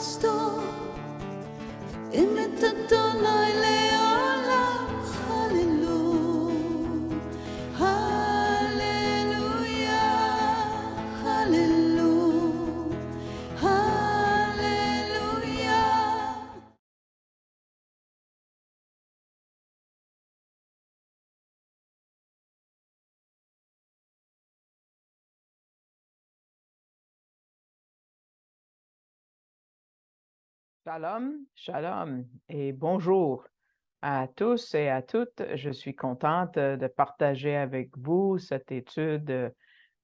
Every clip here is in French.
pastor, imitadonai leolam. Hallelujah, hallelujah, hallelujah, hallelujah. Shalom, shalom et bonjour à tous et à toutes. Je suis contente de partager avec vous cette étude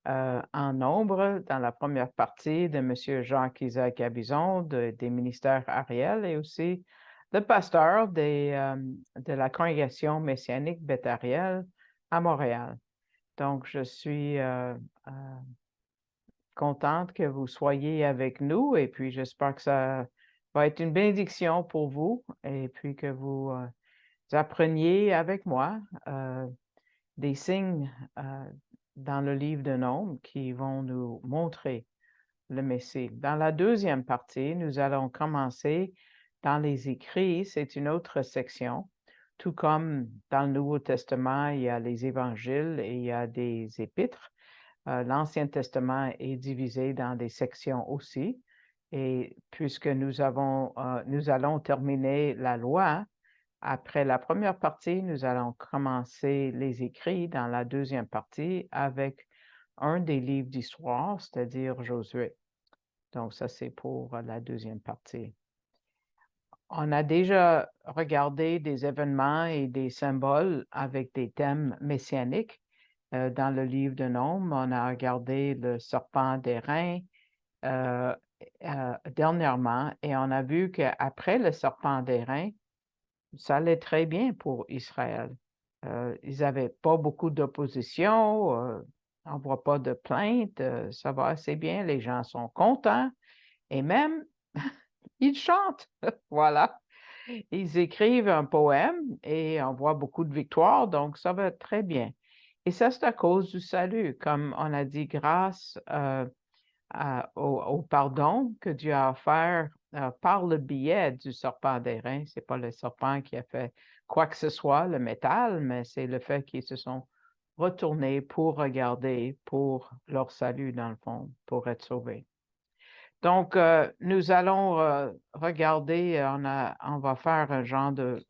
en nombre dans la première partie de M. Jacques-Isaac Abizon des ministères Ariel et aussi le pasteur de la congrégation messianique Beth Ariel à Montréal. Donc, je suis contente que vous soyez avec nous et puis j'espère que ça va être une bénédiction pour vous et puis que vous appreniez avec moi des signes dans le livre de Nombres qui vont nous montrer le Messie. Dans la deuxième partie, nous allons commencer dans les écrits, c'est une autre section. Tout comme dans le Nouveau Testament, il y a les évangiles et il y a des épîtres. L'Ancien Testament est divisé dans des sections aussi. Et puisque nous allons terminer la loi, après la première partie, nous allons commencer les écrits dans la deuxième partie avec un des livres d'histoire, c'est-à-dire Josué. Donc, ça, c'est pour la deuxième partie. On a déjà regardé des événements et des symboles avec des thèmes messianiques. Dans le livre de Nombres, on a regardé le serpent d'airain dernièrement et on a vu qu'après le serpent d'airain, ça allait très bien pour Israël. Ils n'avaient pas beaucoup d'opposition, on ne voit pas de plaintes, ça va assez bien, les gens sont contents et même ils chantent. Voilà. Ils écrivent un poème et on voit beaucoup de victoires, donc ça va très bien. Et ça, c'est à cause du salut, comme on a dit, grâce au pardon que Dieu a offert par le biais du serpent d'airain. Ce n'est pas le serpent qui a fait quoi que ce soit, le métal, mais c'est le fait qu'ils se sont retournés pour regarder pour leur salut, dans le fond, pour être sauvés. Donc, nous allons regarder, on va faire un genre de,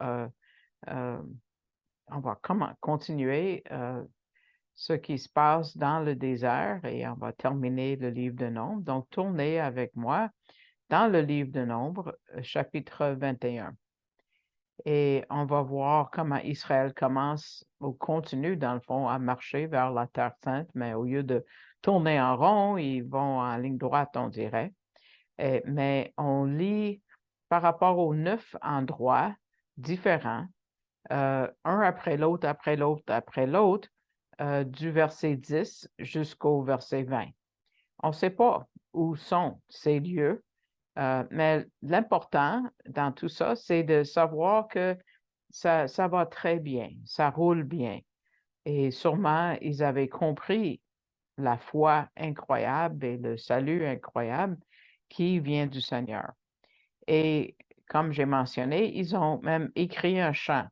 on va continuer ce qui se passe dans le désert et on va terminer le livre de Nombres. Donc, tournez avec moi dans le livre de Nombres, chapitre 21. Et on va voir comment Israël commence ou continue, dans le fond, à marcher vers la Terre sainte, mais au lieu de tourner en rond, ils vont en ligne droite, on dirait. Mais on lit par rapport aux 9 endroits différents, un après l'autre, après l'autre, après l'autre, du verset 10 jusqu'au verset 20. On ne sait pas où sont ces lieux, mais l'important dans tout ça, c'est de savoir que ça va très bien, ça roule bien. Et sûrement, ils avaient compris la foi incroyable et le salut incroyable qui vient du Seigneur. Et comme j'ai mentionné, ils ont même écrit un chant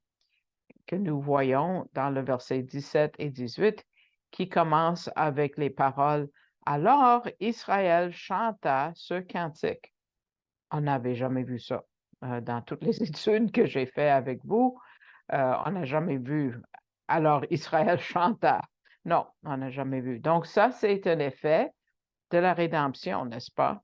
que nous voyons dans le verset 17 et 18 qui commence avec les paroles « Alors Israël chanta ce cantique ». On n'avait jamais vu ça. Dans toutes les études que j'ai faites avec vous, on n'a jamais vu « Alors Israël chanta ». Non, on n'a jamais vu. Donc ça, c'est un effet de la rédemption, n'est-ce pas?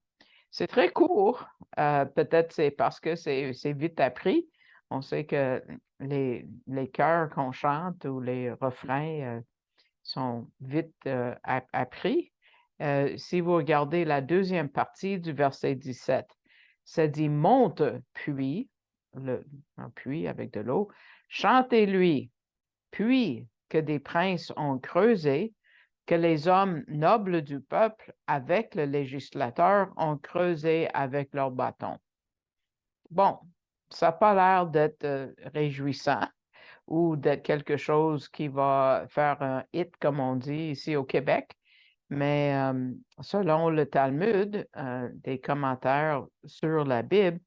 C'est très court. Peut-être c'est parce que c'est vite appris. On sait que les chœurs qu'on chante ou les refrains sont vite appris. Si vous regardez la deuxième partie du verset 17, ça dit monte puis, un puits avec de l'eau, chantez-lui, puis que des princes ont creusé, que les hommes nobles du peuple avec le législateur ont creusé avec leurs bâtons. Bon, ça n'a pas l'air d'être réjouissant ou d'être quelque chose qui va faire un hit, comme on dit ici au Québec, Mais selon le Talmud, des commentaires sur la Bible,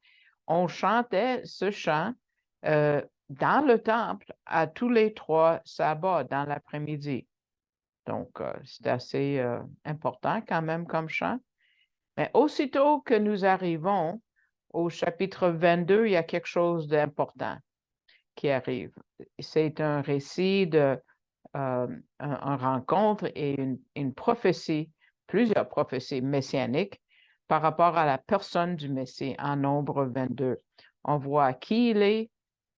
on chantait ce chant dans le temple à tous les 3 sabbats dans l'après-midi. Donc, c'est assez important quand même comme chant. Mais aussitôt que nous arrivons au chapitre 22, il y a quelque chose d'important qui arrive. C'est un récit de une rencontre et une prophétie, plusieurs prophéties messianiques par rapport à la personne du Messie en Nombre 22. On voit qui il est,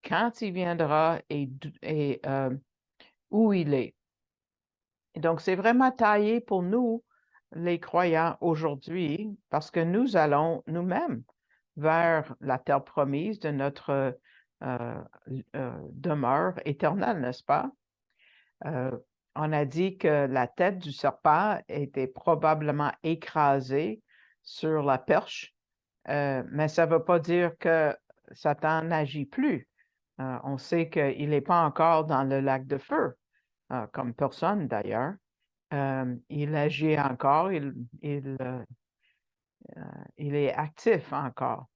quand il viendra et où il est. Et donc, c'est vraiment taillé pour nous, les croyants aujourd'hui, parce que nous allons nous-mêmes vers la terre promise de notre demeure éternelle, n'est-ce pas? On a dit que la tête du serpent était probablement écrasée sur la perche, mais ça ne veut pas dire que Satan n'agit plus. On sait qu'il n'est pas encore dans le lac de feu, comme personne d'ailleurs. Il agit encore, il est actif encore.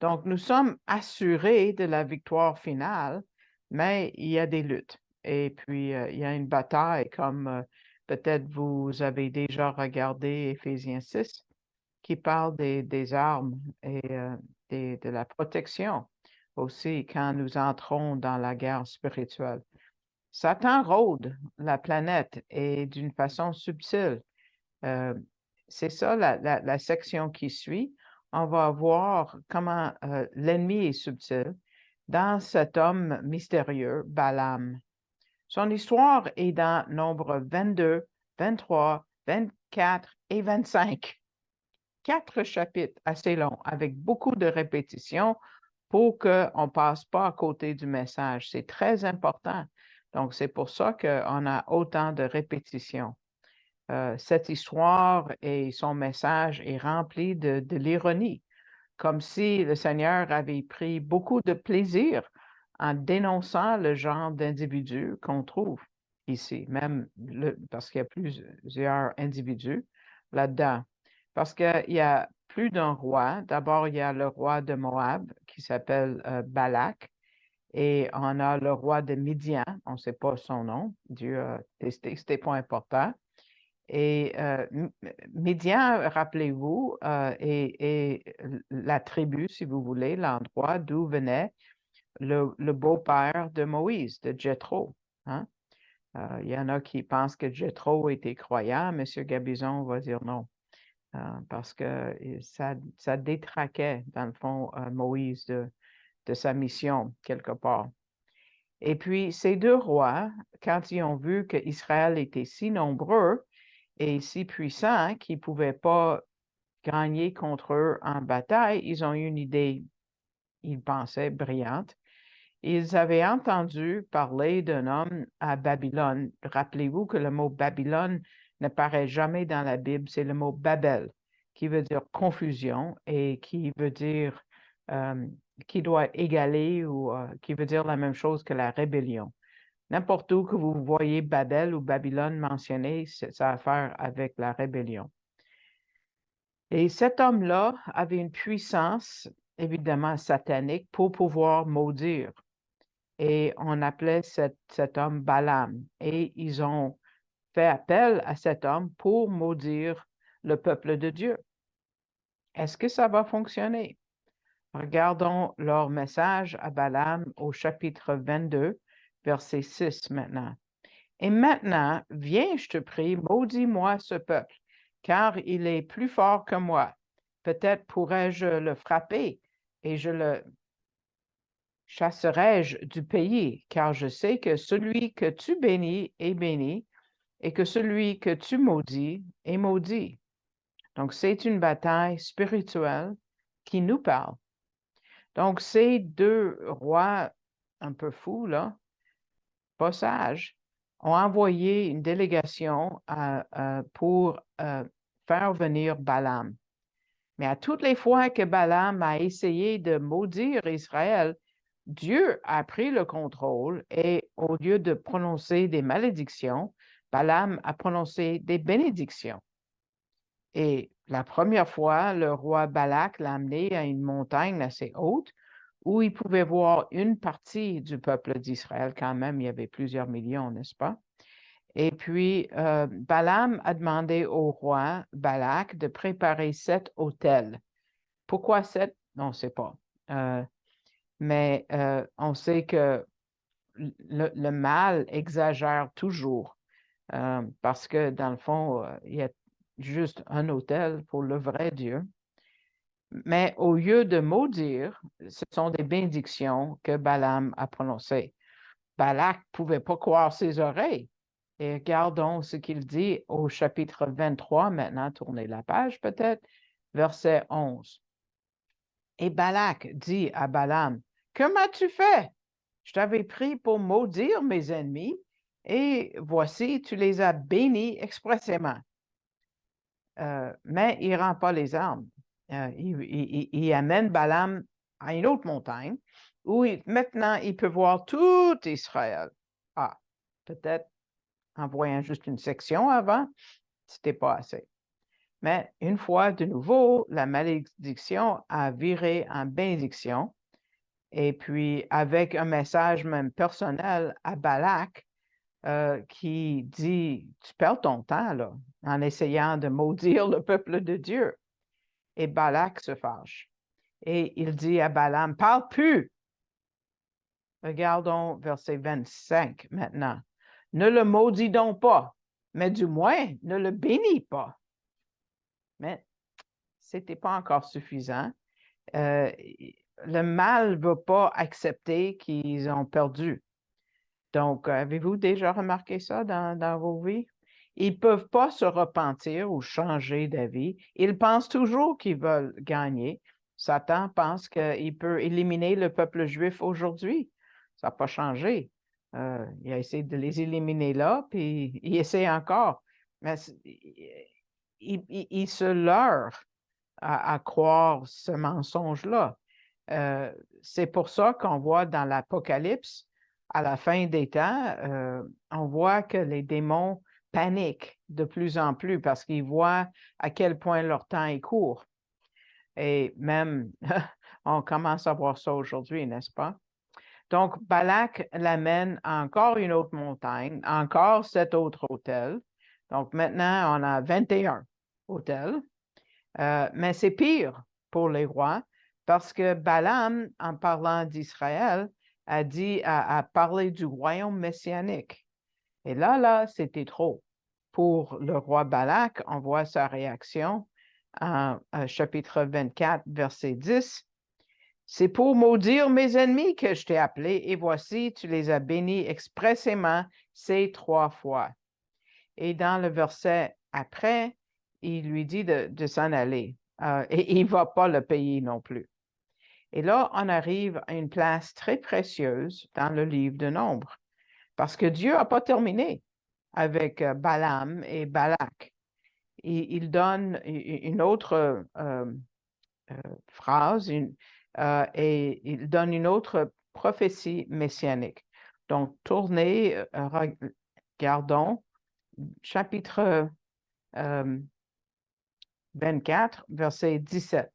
Donc, nous sommes assurés de la victoire finale, mais il y a des luttes. Et puis, il y a une bataille, comme peut-être vous avez déjà regardé Éphésiens 6, qui parle des armes et de la protection aussi quand nous entrons dans la guerre spirituelle. Satan rôde la planète et d'une façon subtile. C'est ça la section qui suit. On va voir comment l'ennemi est subtil dans cet homme mystérieux, Balaam. Son histoire est dans Nombre 22, 23, 24 et 25. 4 chapitres assez longs avec beaucoup de répétitions pour qu'on ne passe pas à côté du message. C'est très important. Donc, c'est pour ça qu'on a autant de répétitions. Cette histoire et son message est rempli de l'ironie, comme si le Seigneur avait pris beaucoup de plaisir en dénonçant le genre d'individu qu'on trouve ici, même parce qu'il y a plusieurs individus là-dedans. Parce qu'il y a plus d'un roi. D'abord, il y a le roi de Moab qui s'appelle Balak, et on a le roi de Midian, on ne sait pas son nom, Dieu a testé, ce n'était pas important. Et Midian, rappelez-vous, est la tribu, si vous voulez, l'endroit d'où venait le beau-père de Moïse, de Jéthro. Hein? Il y en a qui pensent que Jéthro était croyant. M. Gabizon va dire non, parce que ça détraquait, dans le fond, Moïse de sa mission, quelque part. Et puis, ces 2 rois, quand ils ont vu qu'Israël était si nombreux et si puissant qu'ils ne pouvaient pas gagner contre eux en bataille, ils ont eu une idée, ils pensaient, brillante. Ils avaient entendu parler d'un homme à Babylone. Rappelez-vous que le mot Babylone ne paraît jamais dans la Bible, c'est le mot Babel, qui veut dire confusion et qui veut dire qui doit égaler ou qui veut dire la même chose que la rébellion. N'importe où que vous voyez Babel ou Babylone mentionné, ça a à faire avec la rébellion. Et cet homme-là avait une puissance, évidemment satanique, pour pouvoir maudire. Et on appelait cet homme Balaam. Et ils ont fait appel à cet homme pour maudire le peuple de Dieu. Est-ce que ça va fonctionner? Regardons leur message à Balaam au chapitre 22, verset 6 maintenant. Et maintenant, viens, je te prie, maudis-moi ce peuple, car il est plus fort que moi. Peut-être pourrais-je le frapper et je le chasserai-je du pays, car je sais que celui que tu bénis est béni, et que celui que tu maudis est maudit. Donc, c'est une bataille spirituelle qui nous parle. Donc, ces 2 rois un peu fous, là, pas sages, ont envoyé une délégation pour faire venir Balaam. Mais à toutes les fois que Balaam a essayé de maudire Israël, Dieu a pris le contrôle et au lieu de prononcer des malédictions, Balaam a prononcé des bénédictions. Et la première fois, le roi Balak l'a amené à une montagne assez haute où il pouvait voir une partie du peuple d'Israël quand même. Il y avait plusieurs millions, n'est-ce pas? Et puis, Balaam a demandé au roi Balak de préparer 7 autels. Pourquoi 7? On ne sait pas. Mais on sait que le mal exagère toujours parce que dans le fond, il y a juste un autel pour le vrai Dieu. Mais au lieu de maudire, ce sont des bénédictions que Balaam a prononcées. Balak ne pouvait pas croire ses oreilles. Et regardons ce qu'il dit au chapitre 23, maintenant, tournez la page peut-être, verset 11. Et Balak dit à Balaam, que m'as-tu fait? Je t'avais pris pour maudire mes ennemis, et voici, tu les as bénis expressément. Mais il ne rend pas les armes. Il amène Balaam à une autre montagne où maintenant il peut voir tout Israël. Ah, peut-être en voyant juste une section avant, ce n'était pas assez. Mais une fois de nouveau, la malédiction a viré en bénédiction. Et puis, avec un message même personnel à Balak, qui dit, tu perds ton temps là, en essayant de maudire le peuple de Dieu. Et Balak se fâche. Et il dit à Balaam, parle plus. Regardons verset 25 maintenant. Ne le maudis donc pas, mais du moins ne le bénis pas. Mais ce n'était pas encore suffisant. Le mal ne va pas accepter qu'ils ont perdu. Donc, avez-vous déjà remarqué ça dans vos vies? Ils ne peuvent pas se repentir ou changer d'avis. Ils pensent toujours qu'ils veulent gagner. Satan pense qu'il peut éliminer le peuple juif aujourd'hui. Ça n'a pas changé. Il a essayé de les éliminer là, puis il essaie encore. Mais il se leurre à croire ce mensonge-là. C'est pour ça qu'on voit dans l'Apocalypse, à la fin des temps, on voit que les démons paniquent de plus en plus parce qu'ils voient à quel point leur temps est court. Et même, on commence à voir ça aujourd'hui, n'est-ce pas? Donc, Balak l'amène à encore une autre montagne, encore cet autre hôtel. Donc, maintenant, on a 21 hôtels. Mais c'est pire pour les rois parce que Balaam, en parlant d'Israël, a dit à parler du royaume messianique. Et là, c'était trop. Pour le roi Balak, on voit sa réaction en chapitre 24, verset 10. C'est pour maudire mes ennemis que je t'ai appelé, et voici, tu les as bénis expressément ces 3 fois. Et dans le verset après, il lui dit de s'en aller. Et il ne va pas le payer non plus. Et là, on arrive à une place très précieuse dans le livre de Nombres, parce que Dieu n'a pas terminé avec Balaam et Balak. Il donne une autre phrase et il donne une autre prophétie messianique. Donc, tournez, regardons, chapitre 24, verset 17.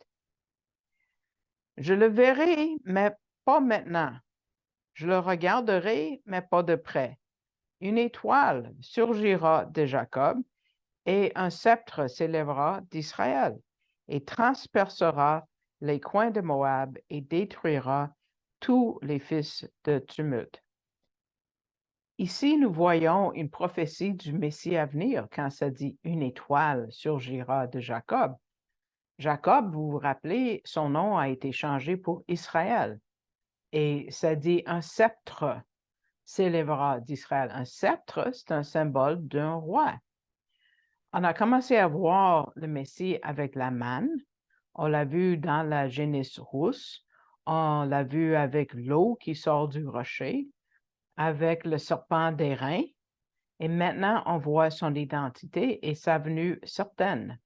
Je le verrai, mais pas maintenant. Je le regarderai, mais pas de près. Une étoile surgira de Jacob et un sceptre s'élèvera d'Israël et transpercera les coins de Moab et détruira tous les fils de tumulte. Ici, nous voyons une prophétie du Messie à venir quand ça dit une étoile surgira de Jacob. Jacob, vous vous rappelez, son nom a été changé pour Israël. Et ça dit un sceptre s'élèvera d'Israël. Un sceptre, c'est un symbole d'un roi. On a commencé à voir le Messie avec la manne. On l'a vu dans la génisse rousse. On l'a vu avec l'eau qui sort du rocher, avec le serpent d'airain. Et maintenant, on voit son identité et sa venue certaine.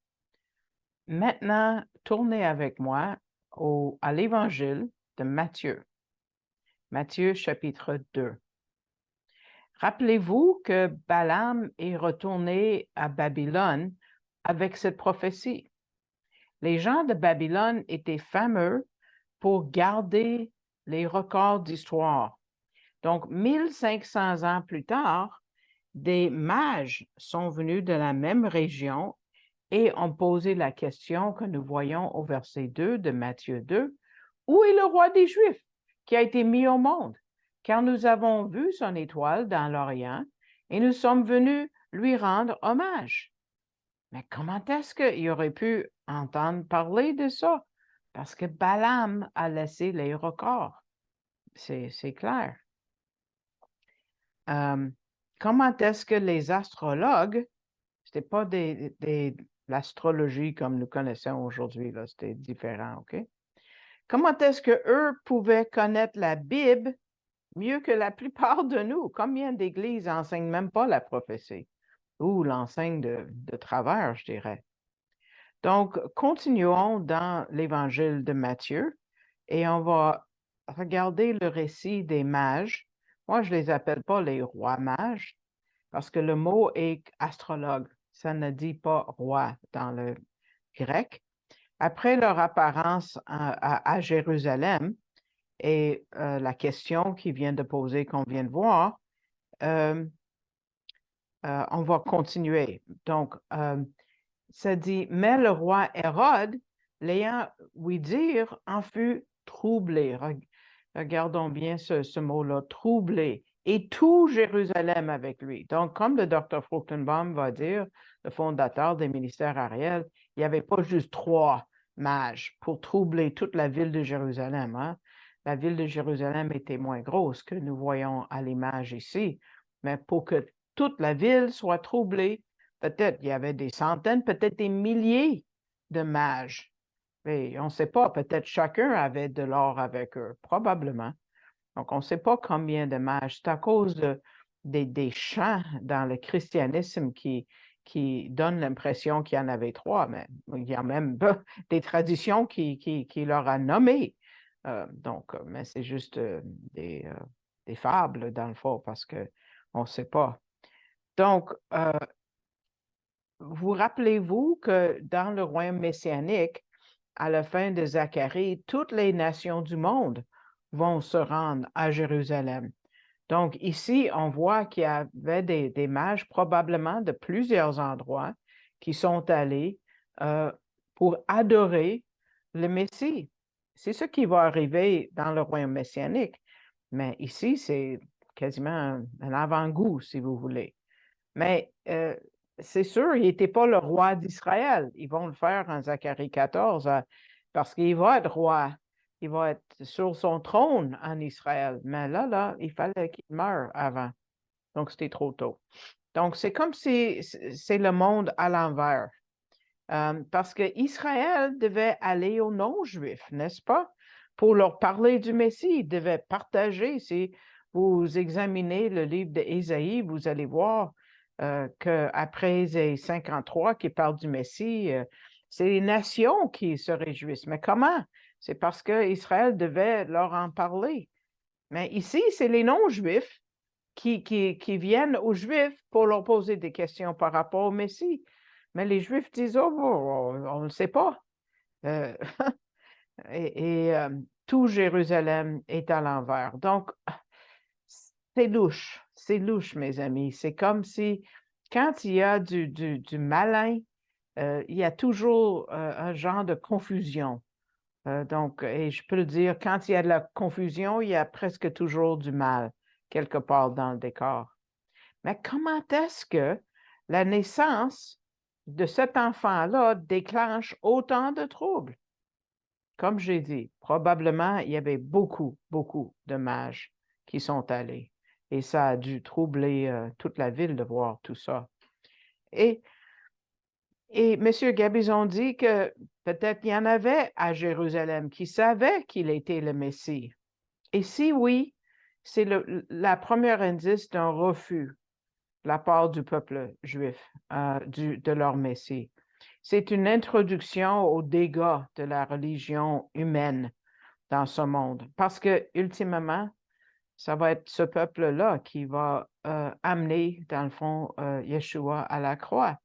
Maintenant, tournez avec moi à l'Évangile de Matthieu. Matthieu chapitre 2. Rappelez-vous que Balaam est retourné à Babylone avec cette prophétie. Les gens de Babylone étaient fameux pour garder les records d'histoire. Donc, 1500 ans plus tard, des mages sont venus de la même région et ont posé la question que nous voyons au verset 2 de Matthieu 2. Où est le roi des Juifs qui a été mis au monde? Car nous avons vu son étoile dans l'Orient et nous sommes venus lui rendre hommage. Mais comment est-ce qu'il aurait pu entendre parler de ça? Parce que Balaam a laissé les records. C'est clair. Comment est-ce que les astrologues, c'était pas l'astrologie comme nous connaissons aujourd'hui, là, c'était différent, OK? Comment est-ce qu'eux pouvaient connaître la Bible mieux que la plupart de nous? Combien d'églises n'enseignent même pas la prophétie? Ou l'enseignent de travers, je dirais. Donc, continuons dans l'évangile de Matthieu et on va regarder le récit des mages. Moi, je ne les appelle pas les rois mages parce que le mot est astrologue. Ça ne dit pas roi dans le grec. Après leur apparence à Jérusalem et la question qu'ils viennent de poser, qu'on vient de voir, on va continuer. Donc, ça dit, mais le roi Hérode, l'ayant ouï dire, en fut troublé. Regardons bien ce mot-là, troublé. Et tout Jérusalem avec lui. Donc, comme le docteur Fruchtenbaum va dire, le fondateur des ministères Ariel, il n'y avait pas juste 3 mages pour troubler toute la ville de Jérusalem. Hein? La ville de Jérusalem était moins grosse que nous voyons à l'image ici, mais pour que toute la ville soit troublée, peut-être il y avait des centaines, peut-être des milliers de mages. Mais on ne sait pas, peut-être chacun avait de l'or avec eux, probablement. Donc, on ne sait pas combien de mages. C'est à cause des chants dans le christianisme qui donnent l'impression qu'il y en avait 3, mais il y a même des traditions qui leur a nommé. Mais c'est juste des fables, dans le fond, parce qu'on ne sait pas. Donc, vous rappelez-vous que dans le royaume messianique, à la fin de Zacharie, toutes les nations du monde vont se rendre à Jérusalem. Donc ici, on voit qu'il y avait des mages probablement de plusieurs endroits qui sont allés pour adorer le Messie. C'est ce qui va arriver dans le royaume messianique. Mais ici, c'est quasiment un avant-goût, si vous voulez. Mais c'est sûr, il n'était pas le roi d'Israël. Ils vont le faire en Zacharie 14 parce qu'il va être roi. Il va être sur son trône en Israël. Mais là, il fallait qu'il meure avant. Donc, c'était trop tôt. Donc, c'est comme si c'est le monde à l'envers. Parce qu'Israël devait aller aux non-juifs, n'est-ce pas? Pour leur parler du Messie. Ils devaient partager. Si vous examinez le livre d'Ésaïe, vous allez voir qu'après Ésaïe 53 qui parle du Messie, c'est les nations qui se réjouissent. Mais comment? C'est parce qu'Israël devait leur en parler. Mais ici, c'est les non-juifs qui viennent aux Juifs pour leur poser des questions par rapport au Messie. Mais les Juifs disent, oh, on ne le sait pas. Et tout Jérusalem est à l'envers. Donc, c'est louche, mes amis. C'est comme si, quand il y a du malin, il y a toujours un genre de confusion. Donc, et je peux le dire, quand il y a de la confusion, il y a presque toujours du mal quelque part dans le décor. Mais comment est-ce que la naissance de cet enfant-là déclenche autant de troubles? Comme j'ai dit, probablement, il y avait beaucoup de mages qui sont allés. Et ça a dû troubler toute la ville de voir tout ça. Et M. Gabizon dit que peut-être il y en avait à Jérusalem qui savaient qu'il était le Messie. Et si oui, c'est la première indice d'un refus de la part du peuple juif de leur Messie. C'est une introduction aux dégâts de la religion humaine dans ce monde, parce que ultimement, ça va être ce peuple-là qui va amener, dans le fond, Yeshua à la croix.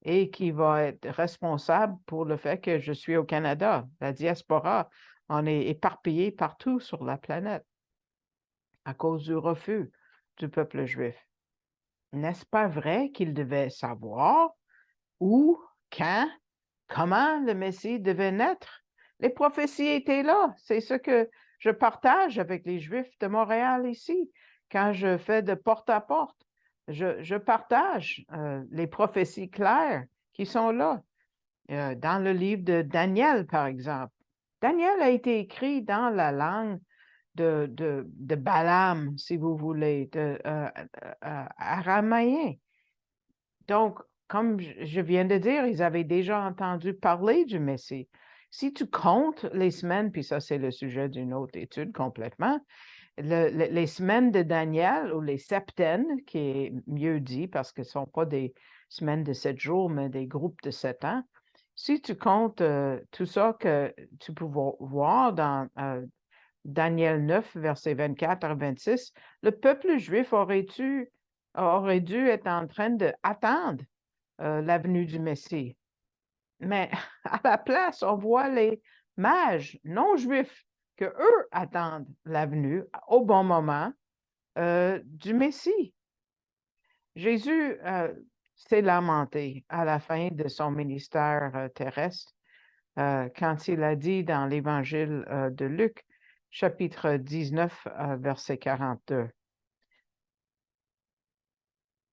et qui va être responsable pour le fait que je suis au Canada. La diaspora, on est éparpillé partout sur la planète à cause du refus du peuple juif. N'est-ce pas vrai qu'il devait savoir où, quand, comment le Messie devait naître? Les prophéties étaient là. C'est ce que je partage avec les Juifs de Montréal ici, quand je fais de porte à porte. Je partage les prophéties claires qui sont là. Dans le livre de Daniel, par exemple. Daniel a été écrit dans la langue de Balaam, si vous voulez, araméen. Donc, comme je viens de dire, ils avaient déjà entendu parler du Messie. Si tu comptes les semaines, puis ça, c'est le sujet d'une autre étude complètement, les semaines de Daniel, ou les septaines, qui est mieux dit, parce que ce ne sont pas des semaines de 7 jours, mais des groupes de 7 ans, si tu comptes tout ça que tu peux voir dans Daniel 9, versets 24 à 26, le peuple juif aurait dû être en train d'attendre la venue du Messie. Mais à la place, on voit les mages non juifs que eux attendent la venue au bon moment du Messie. Jésus s'est lamenté à la fin de son ministère terrestre quand il a dit dans l'Évangile de Luc, chapitre 19, verset 42.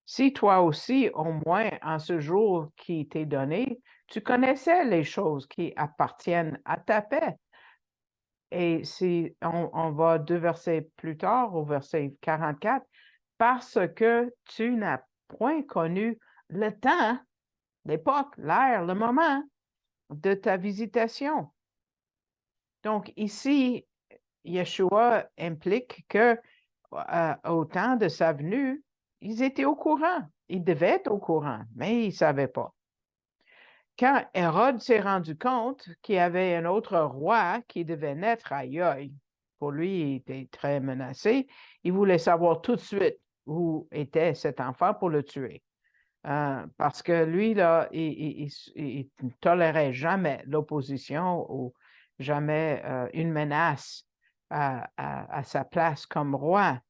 Si toi aussi, au moins en ce jour qui t'est donné, tu connaissais les choses qui appartiennent à ta paix. Et si on va 2 versets plus tard, au verset 44, parce que tu n'as point connu le temps, l'époque, l'ère, le moment de ta visitation. Donc ici, Yeshua implique que au temps de sa venue, ils étaient au courant. Ils devaient être au courant, mais ils ne savaient pas. Quand Hérode s'est rendu compte qu'il y avait un autre roi qui devait naître, aïe aïe, pour lui, il était très menacé. Il voulait savoir tout de suite où était cet enfant pour le tuer. Parce que lui, là, il ne tolérait jamais l'opposition ou jamais une menace à sa place comme roi.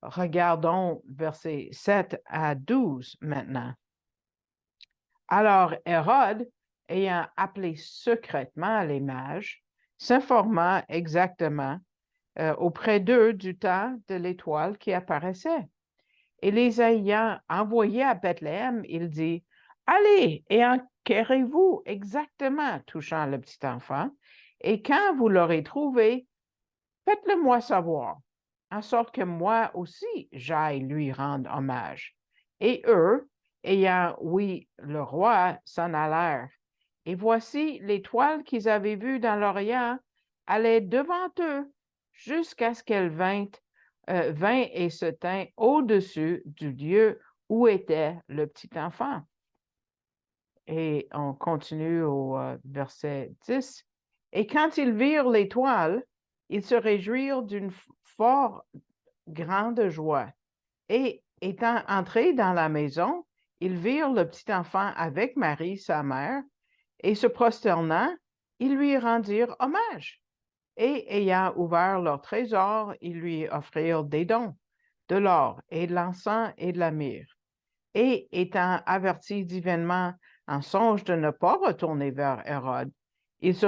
Regardons versets 7 à 12 maintenant. Alors Hérode, ayant appelé secrètement les mages, s'informa exactement auprès d'eux du temps de l'étoile qui apparaissait. Et les ayant envoyés à Bethléem, il dit, allez et enquérez-vous exactement touchant le petit enfant, et quand vous l'aurez trouvé, faites-le-moi savoir, en sorte que moi aussi j'aille lui rendre hommage. Et eux, ayant ouï le roi, s'en allèrent. Et voici l'étoile qu'ils avaient vue dans l'Orient allait devant eux jusqu'à ce qu'elle vint et se tint au-dessus du lieu où était le petit enfant. Et on continue au verset 10. Et quand ils virent l'étoile, ils se réjouirent d'une fort grande joie. Et étant entrés dans la maison, ils virent le petit enfant avec Marie, sa mère, et se prosternant, ils lui rendirent hommage. Et ayant ouvert leur trésor, ils lui offrirent des dons, de l'or et de l'encens et de la myrrhe. Et étant avertis divinement en songe de ne pas retourner vers Hérode, ils se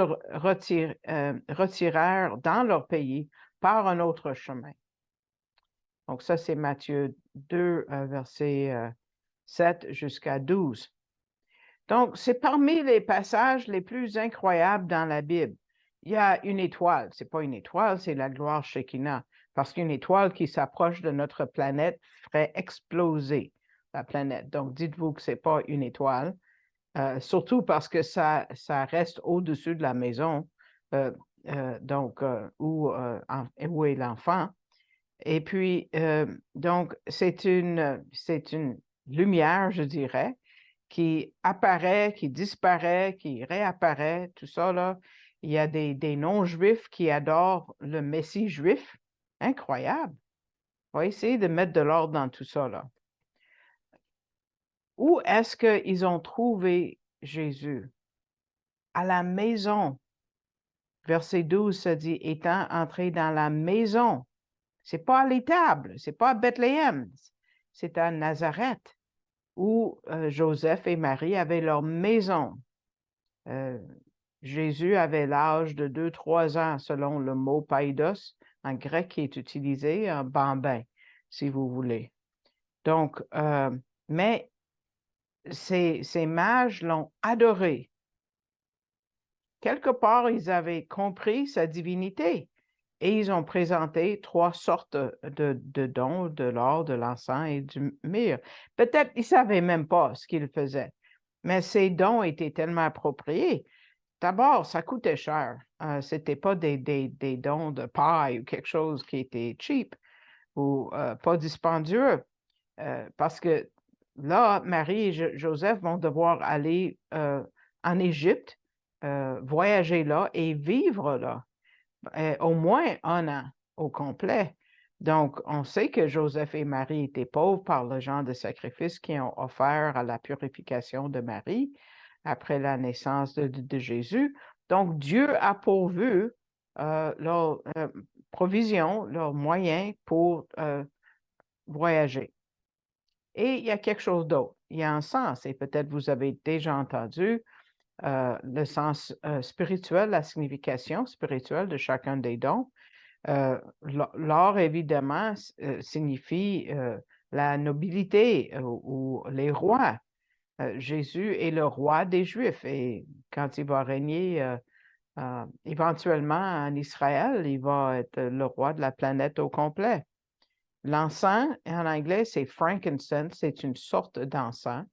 retirèrent dans leur pays par un autre chemin. Donc ça, c'est Matthieu 2, verset 7 jusqu'à 12. Donc, c'est parmi les passages les plus incroyables dans la Bible. Il y a une étoile. Ce n'est pas une étoile, c'est la gloire Shekinah. Parce qu'une étoile qui s'approche de notre planète ferait exploser la planète. Donc, dites-vous que ce n'est pas une étoile. Surtout parce que ça reste au-dessus de la maison, où est l'enfant. Et puis, donc, c'est une lumière, je dirais, qui apparaît, qui disparaît, qui réapparaît, tout ça, là. Il y a des non-juifs qui adorent le Messie juif. Incroyable. On va essayer de mettre de l'ordre dans tout ça, là. Où est-ce qu'ils ont trouvé Jésus? À la maison. Verset 12 se dit, étant entré dans la maison. C'est pas à l'étable, c'est pas à Bethléem, c'est à Nazareth, où Joseph et Marie avaient leur maison. Jésus avait l'âge de 2-3 ans, selon le mot païdos, en grec qui est utilisé, en bambin, si vous voulez. Donc, mais ces mages l'ont adoré. Quelque part, ils avaient compris sa divinité et ils ont présenté 3 sortes de dons, de l'or, de l'encens et du myrrhe. Peut-être ils ne savaient même pas ce qu'ils faisaient, mais ces dons étaient tellement appropriés. D'abord, ça coûtait cher. Ce n'était pas des dons de paille ou quelque chose qui était cheap ou pas dispendieux, parce que là, Marie et Joseph vont devoir aller en Égypte, voyager là et vivre là, au moins 1 an au complet. Donc, on sait que Joseph et Marie étaient pauvres par le genre de sacrifice qu'ils ont offert à la purification de Marie après la naissance de Jésus. Donc, Dieu a pourvu leur provision, leurs moyens pour voyager. Et il y a quelque chose d'autre. Il y a un sens, et peut-être vous avez déjà entendu le sens spirituel, la signification spirituelle de chacun des dons. L'or, évidemment, signifie la nobilité ou les rois. Jésus est le roi des Juifs et quand il va régner éventuellement en Israël, il va être le roi de la planète au complet. L'encens, en anglais, c'est frankincense, c'est une sorte d'encens.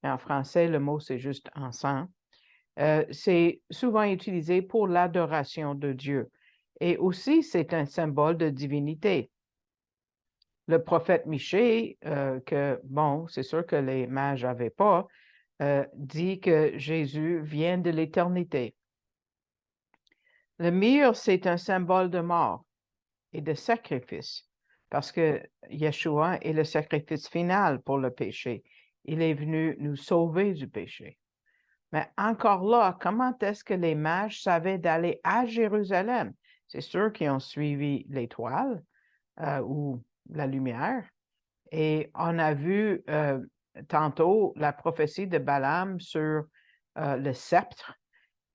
En français, le mot, c'est juste encens. C'est souvent utilisé pour l'adoration de Dieu. Et aussi, c'est un symbole de divinité. Le prophète Michée, bon, c'est sûr que les mages n'avaient pas, dit que Jésus vient de l'éternité. Le myrrhe, c'est un symbole de mort et de sacrifice, parce que Yeshua est le sacrifice final pour le péché. Il est venu nous sauver du péché. Mais encore là, comment est-ce que les mages savaient d'aller à Jérusalem? C'est sûr qu'ils ont suivi l'étoile ou la lumière. Et on a vu tantôt la prophétie de Balaam sur le sceptre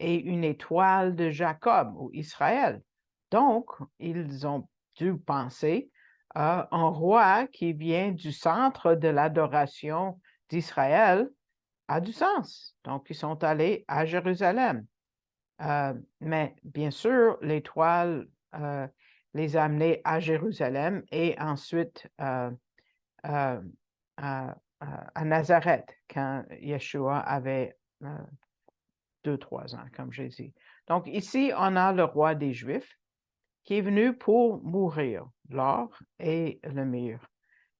et une étoile de Jacob ou Israël. Donc, ils ont dû penser à un roi qui vient du centre de l'adoration d'Israël a du sens. Donc, ils sont allés à Jérusalem. Mais bien sûr, l'étoile les a amenés à Jérusalem et ensuite à Nazareth quand Yeshua avait 2-3 ans, comme j'ai dit. Donc, ici, on a le roi des Juifs qui est venu pour mourir, l'or et le myrrhe.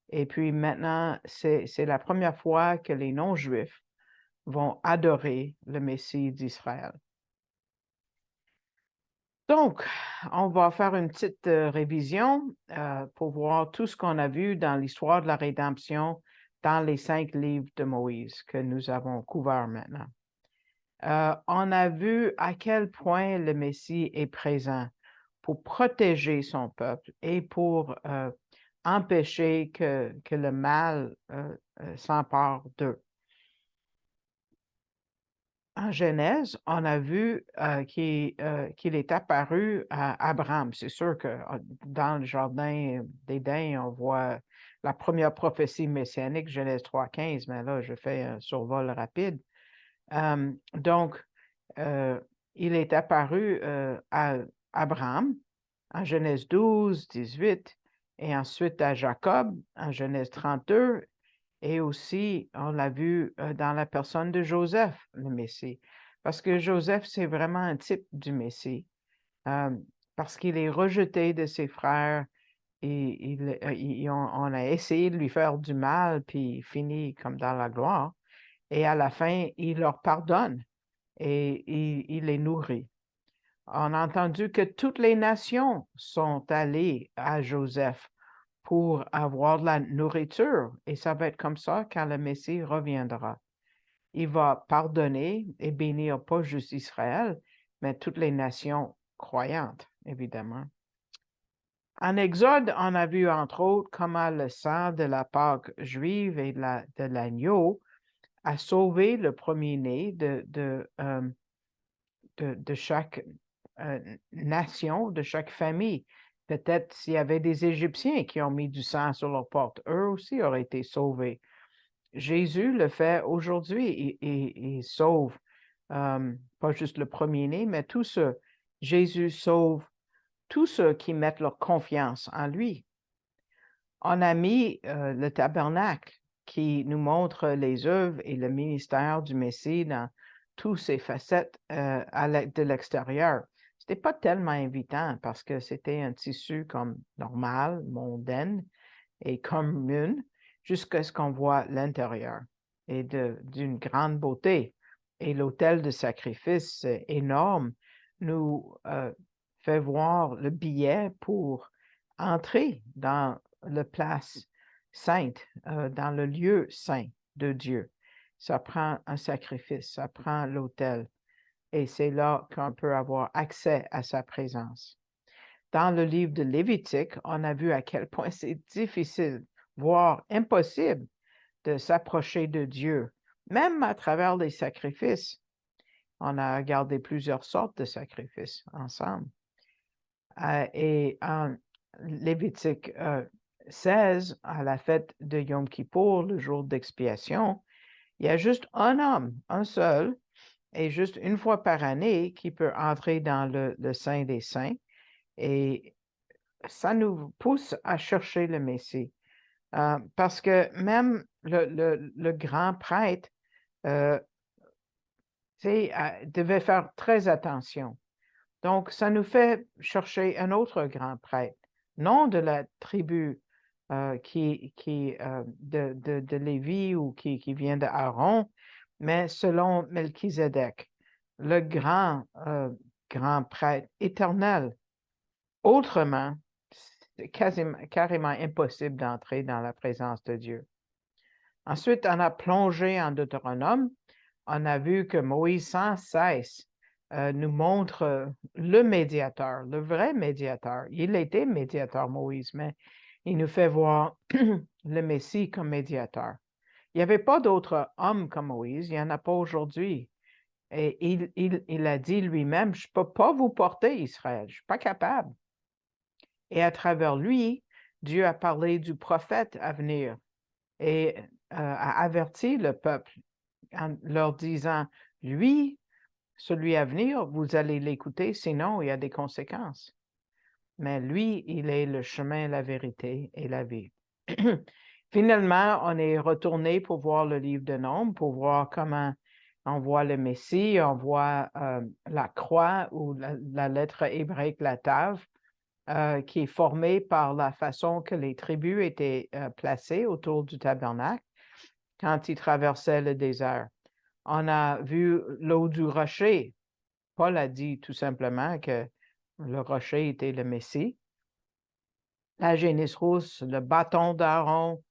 Et puis maintenant, c'est la première fois que les non-juifs vont adorer le Messie d'Israël. Donc, on va faire une petite révision pour voir tout ce qu'on a vu dans l'histoire de la rédemption dans les 5 livres de Moïse que nous avons couverts maintenant. On a vu à quel point le Messie est présent pour protéger son peuple et pour empêcher que le mal s'empare d'eux. En Genèse, on a vu qu'il est apparu à Abraham. C'est sûr que dans le jardin d'Éden, on voit la première prophétie messianique, Genèse 3,15, mais là, je fais un survol rapide. Donc, il est apparu à Abraham en Genèse 12, 18, et ensuite à Jacob en Genèse 32, et aussi, on l'a vu dans la personne de Joseph, le Messie. Parce que Joseph, c'est vraiment un type du Messie. Parce qu'il est rejeté de ses frères et on a essayé de lui faire du mal, puis il finit comme dans la gloire. Et à la fin, il leur pardonne et il les nourrit. On a entendu que toutes les nations sont allées à Joseph pour avoir de la nourriture. Et ça va être comme ça quand le Messie reviendra. Il va pardonner et bénir pas juste Israël, mais toutes les nations croyantes, évidemment. En Exode, on a vu entre autres comment le sang de la Pâque juive et de l'agneau a sauvé le premier-né de chaque nation, de chaque famille. Peut-être s'il y avait des Égyptiens qui ont mis du sang sur leurs portes, eux aussi auraient été sauvés. Jésus le fait aujourd'hui, il sauve pas juste le premier-né, mais tous ceux. Jésus sauve tous ceux qui mettent leur confiance en lui. On a mis le tabernacle qui nous montre les œuvres et le ministère du Messie dans toutes ses facettes de l'extérieur. Ce n'était pas tellement invitant parce que c'était un tissu comme normal, mondaine et commune, jusqu'à ce qu'on voit l'intérieur et d'une grande beauté. Et l'autel de sacrifice énorme nous fait voir le billet pour entrer dans la place sainte, dans le lieu saint de Dieu. Ça prend un sacrifice, ça prend l'autel. Et c'est là qu'on peut avoir accès à sa présence. Dans le livre de Lévitique, on a vu à quel point c'est difficile, voire impossible, de s'approcher de Dieu, même à travers les sacrifices. On a regardé plusieurs sortes de sacrifices ensemble. Et en Lévitique 16, à la fête de Yom Kippour, le jour d'expiation, il y a juste un homme, un seul, et juste une fois par année qui peut entrer dans le Saint des Saints. Et ça nous pousse à chercher le Messie. Parce que même le grand prêtre devait faire très attention. Donc, ça nous fait chercher un autre grand prêtre, non de la tribu de Lévi ou qui vient d'Aaron, mais selon Melchizedek, le grand prêtre éternel. Autrement, c'est carrément impossible d'entrer dans la présence de Dieu. Ensuite, on a plongé en Deutéronome. On a vu que Moïse sans cesse nous montre le médiateur, le vrai médiateur. Il était médiateur, Moïse, mais il nous fait voir le Messie comme médiateur. Il n'y avait pas d'autre homme comme Moïse, il n'y en a pas aujourd'hui. Et il a dit lui-même, je ne peux pas vous porter, Israël, je ne suis pas capable. Et à travers lui, Dieu a parlé du prophète à venir et a averti le peuple en leur disant, lui, celui à venir, vous allez l'écouter, sinon il y a des conséquences. Mais lui, il est le chemin, la vérité et la vie. Finalement, on est retourné pour voir le livre de Nombres, pour voir comment on voit le Messie, on voit la croix ou la lettre hébraïque, la Tav, qui est formée par la façon que les tribus étaient placées autour du tabernacle quand ils traversaient le désert. On a vu l'eau du rocher. Paul a dit tout simplement que le rocher était le Messie. La génisse rousse, le bâton d'Aaron,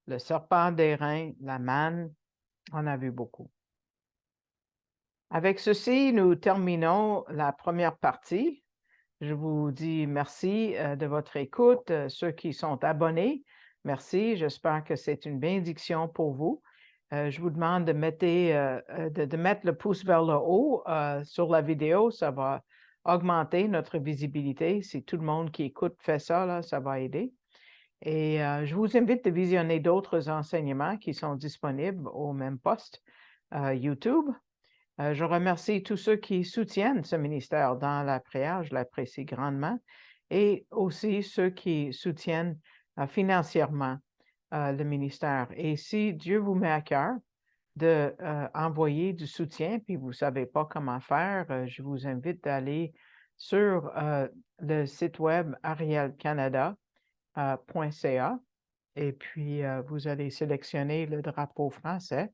le serpent d'airain, la manne, on a vu beaucoup. Avec ceci, nous terminons la première partie. Je vous dis merci de votre écoute. Ceux qui sont abonnés, merci. J'espère que c'est une bénédiction pour vous. Je vous demande de mettre le pouce vers le haut sur la vidéo. Ça va augmenter notre visibilité. Si tout le monde qui écoute fait ça, là, ça va aider. Et je vous invite de visionner d'autres enseignements qui sont disponibles au même poste YouTube. Je remercie tous ceux qui soutiennent ce ministère dans la prière, je l'apprécie grandement, et aussi ceux qui soutiennent financièrement le ministère. Et si Dieu vous met à cœur d'envoyer du soutien, puis vous ne savez pas comment faire, je vous invite d'aller sur le site web arielcanada.ca et puis vous allez sélectionner le drapeau français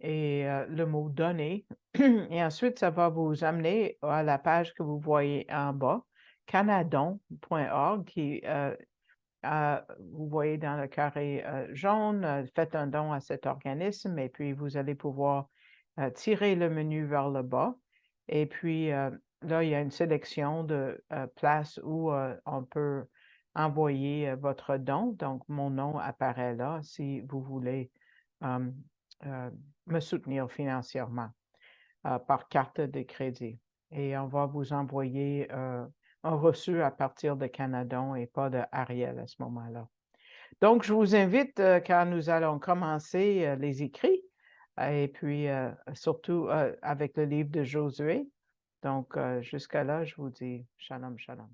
et le mot donner. Et ensuite, ça va vous amener à la page que vous voyez en bas, canadon.org, qui vous voyez dans le carré jaune, faites un don à cet organisme et puis vous allez pouvoir tirer le menu vers le bas. Et puis là, il y a une sélection de places où on peut envoyer votre don. Donc, mon nom apparaît là si vous voulez me soutenir financièrement par carte de crédit. Et on va vous envoyer un reçu à partir de Canadon et pas de Ariel à ce moment-là. Donc, je vous invite, quand nous allons commencer les écrits, et puis surtout avec le livre de Josué. Donc, jusqu'à là, je vous dis shalom, shalom.